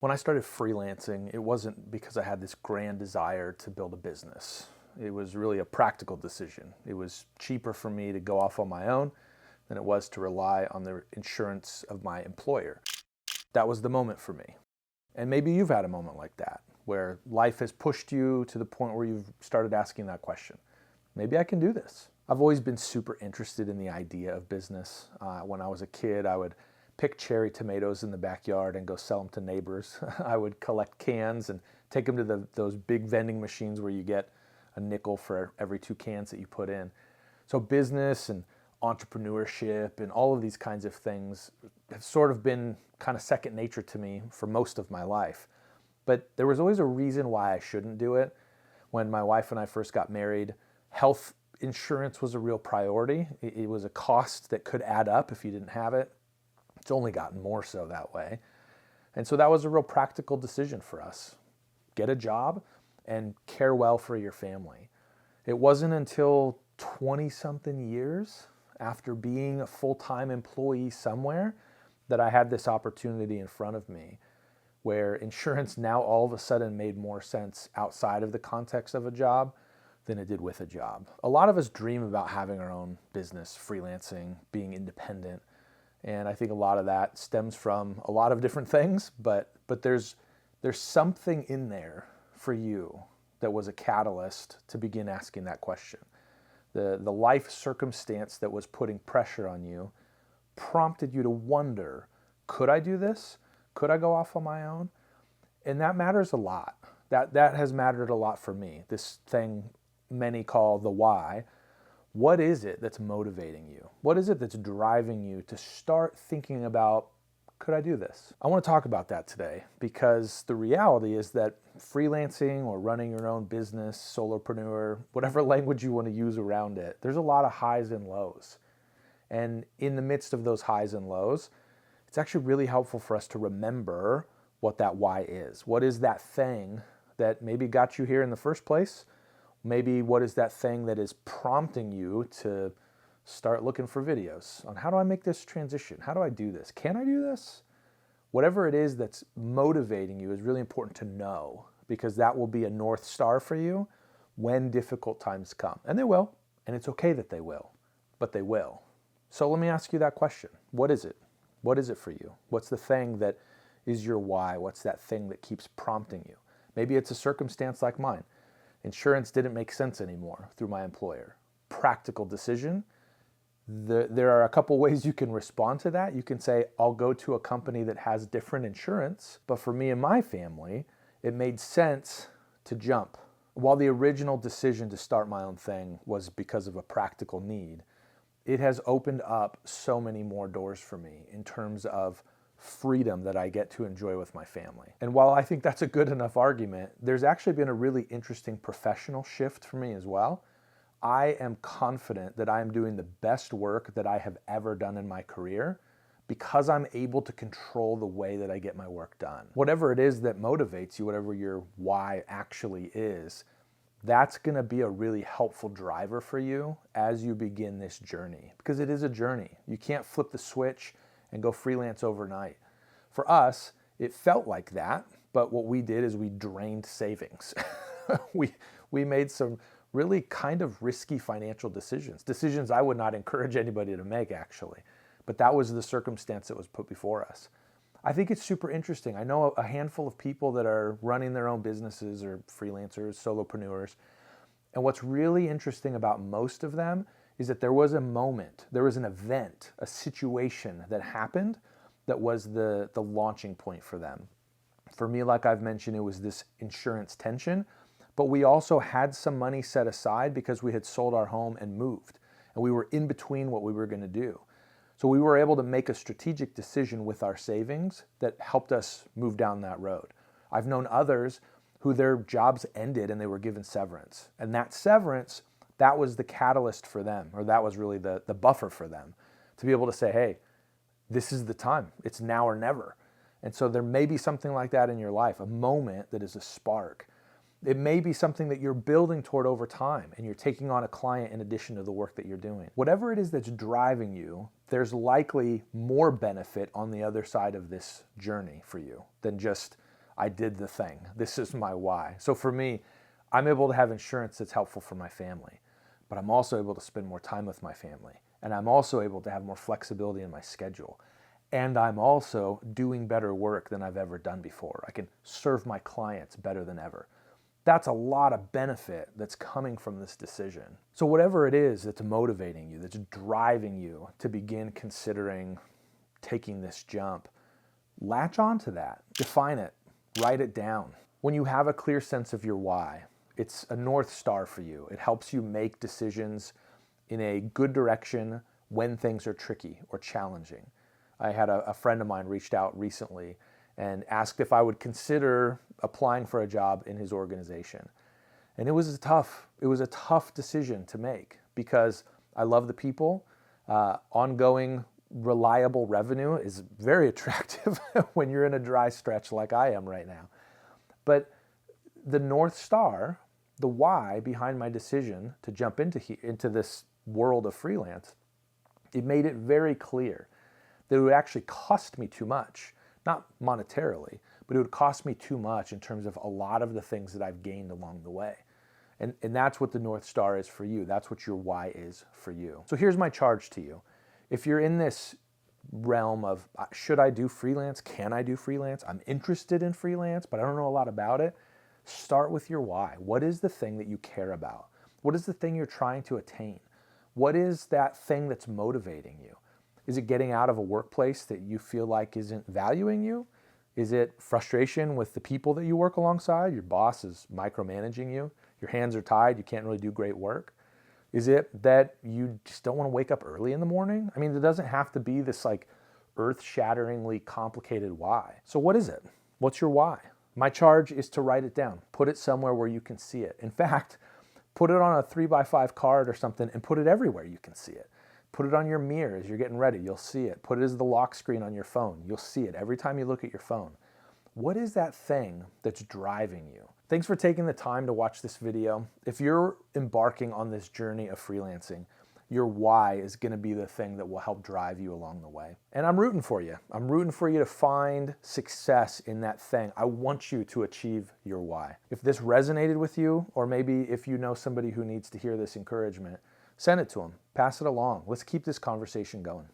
When I started freelancing, it wasn't because I had this grand desire to build a business. It was really a practical decision. It was cheaper for me to go off on my own than it was to rely on the insurance of my employer. That was the moment for me. And maybe you've had a moment like that, where life has pushed you to the point where you've started asking that question. Maybe I can do this. I've always been super interested in the idea of business. When I was a kid, I would pick cherry tomatoes in the backyard and go sell them to neighbors. I would collect cans and take them to those big vending machines where you get a nickel for every 2 cans that you put in. So business and entrepreneurship and all of these kinds of things have sort of been kind of second nature to me for most of my life. But there was always a reason why I shouldn't do it. When my wife and I first got married, health insurance was a real priority. It was a cost that could add up if you didn't have it. It's only gotten more so that way. And so that was a real practical decision for us. Get a job and care well for your family. It wasn't until 20-something years after being a full-time employee somewhere that I had this opportunity in front of me where insurance now all of a sudden made more sense outside of the context of a job than it did with a job. A lot of us dream about having our own business, freelancing, being independent. And I think a lot of that stems from a lot of different things, but there's something in there for you that was a catalyst to begin asking that question. The life circumstance that was putting pressure on you prompted you to wonder, could I do this? Could I go off on my own? And that matters a lot. That has mattered a lot for me. This thing many call the why. What is it that's motivating you? What is it that's driving you to start thinking about, could I do this? I want to talk about that today because the reality is that freelancing or running your own business, solopreneur, whatever language you want to use around it, there's a lot of highs and lows. And in the midst of those highs and lows, it's actually really helpful for us to remember what that why is. What is that thing that maybe got you here in the first place? Maybe what is that thing that is prompting you to start looking for videos on how do I make this transition? How do I do this? Can I do this? Whatever it is that's motivating you is really important to know because that will be a North Star for you when difficult times come. And they will, and it's okay that they will, but they will. So let me ask you that question. What is it? What is it for you? What's the thing that is your why? What's that thing that keeps prompting you? Maybe it's a circumstance like mine. Insurance didn't make sense anymore through my employer. Practical decision. There are a couple ways you can respond to that. You can say, I'll go to a company that has different insurance. But for me and my family, it made sense to jump. While the original decision to start my own thing was because of a practical need, it has opened up so many more doors for me in terms of freedom that I get to enjoy with my family. And while I think that's a good enough argument, there's actually been a really interesting professional shift for me as well. I am confident that I am doing the best work that I have ever done in my career because I'm able to control the way that I get my work done. Whatever it is that motivates you, whatever your why actually is, that's gonna be a really helpful driver for you as you begin this journey, because it is a journey. You can't flip the switch and go freelance overnight. For us, it felt like that, but what we did is we drained savings. we made some really kind of risky financial decisions I would not encourage anybody to make actually, but that was the circumstance that was put before us. I think it's super interesting. I know a handful of people that are running their own businesses or freelancers, solopreneurs, and what's really interesting about most of them is that there was a moment, there was an event, a situation that happened that was the launching point for them. For me, like I've mentioned, it was this insurance tension, but we also had some money set aside because we had sold our home and moved, and we were in between what we were going to do. So we were able to make a strategic decision with our savings that helped us move down that road. I've known others who their jobs ended and they were given severance, and that severance, that was the catalyst for them, or that was really the buffer for them to be able to say, hey, this is the time. It's now or never. And so there may be something like that in your life, a moment that is a spark. It may be something that you're building toward over time and you're taking on a client in addition to the work that you're doing. Whatever it is that's driving you, there's likely more benefit on the other side of this journey for you than just I did the thing. This is my why. So for me, I'm able to have insurance that's helpful for my family, but I'm also able to spend more time with my family. And I'm also able to have more flexibility in my schedule. And I'm also doing better work than I've ever done before. I can serve my clients better than ever. That's a lot of benefit that's coming from this decision. So whatever it is that's motivating you, that's driving you to begin considering taking this jump, latch onto that, define it, write it down. When you have a clear sense of your why, it's a North Star for you. It helps you make decisions in a good direction when things are tricky or challenging. I had a friend of mine reached out recently and asked if I would consider applying for a job in his organization. And it was a tough decision to make because I love the people. Ongoing, reliable revenue is very attractive when you're in a dry stretch like I am right now. But the North Star, the why behind my decision to jump into this world of freelance, it made it very clear that it would actually cost me too much, not monetarily, but it would cost me too much in terms of a lot of the things that I've gained along the way. And that's what the North Star is for you. That's what your why is for you. So here's my charge to you. If you're in this realm of, should I do freelance? Can I do freelance? I'm interested in freelance, but I don't know a lot about it. Start with your why. What is the thing that you care about? What is the thing you're trying to attain? What is that thing that's motivating you? Is it getting out of a workplace that you feel like isn't valuing you? Is it frustration with the people that you work alongside? Your boss is micromanaging you. Your hands are tied. You can't really do great work. Is it that you just don't want to wake up early in the morning? I mean, it doesn't have to be this like earth-shatteringly complicated why. So what is it? What's your why? My charge is to write it down. Put it somewhere where you can see it. In fact, put it on a 3x5 card or something and put it everywhere you can see it. Put it on your mirror as you're getting ready. You'll see it. Put it as the lock screen on your phone. You'll see it every time you look at your phone. What is that thing that's driving you? Thanks for taking the time to watch this video. If you're embarking on this journey of freelancing, your why is going to be the thing that will help drive you along the way. And I'm rooting for you. I'm rooting for you to find success in that thing. I want you to achieve your why. If this resonated with you, or maybe if you know somebody who needs to hear this encouragement, send it to them. Pass it along. Let's keep this conversation going.